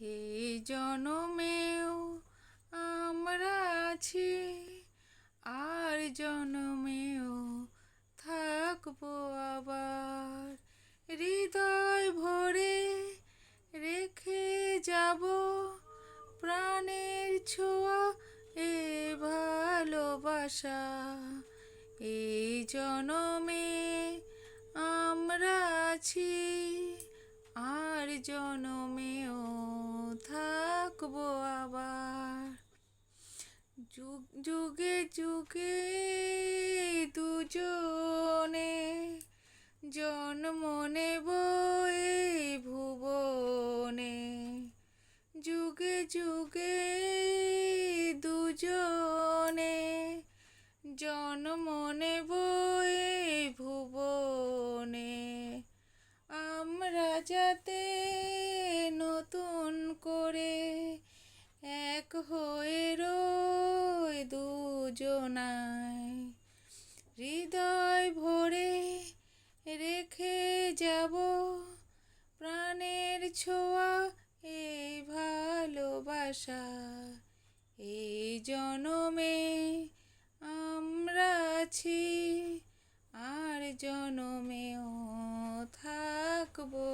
এই জনমেও আমরা আছি, আর জনমেও থাকবো আবার। হৃদয় ভরে রেখে যাব প্রাণের ছোঁয়া, এ ভালোবাসা। এই জনমে আমরা আছি, আর জনমেও থাকবো আবার। যুগ যুগে যুগে দুজনে জন্ম নেব এই ভুবনে। যুগে যুগে দুজনে জন্ম নেব এই ভুবনে। আমরা যাতে নতুন করে এক হয়ে রই দুজনায়। হৃদয় ভরে রেখে যাব প্রাণের ছোঁয়া, এই ভালোবাসা। এই জনমে আমরা আছি, আর জনমেও থাকবো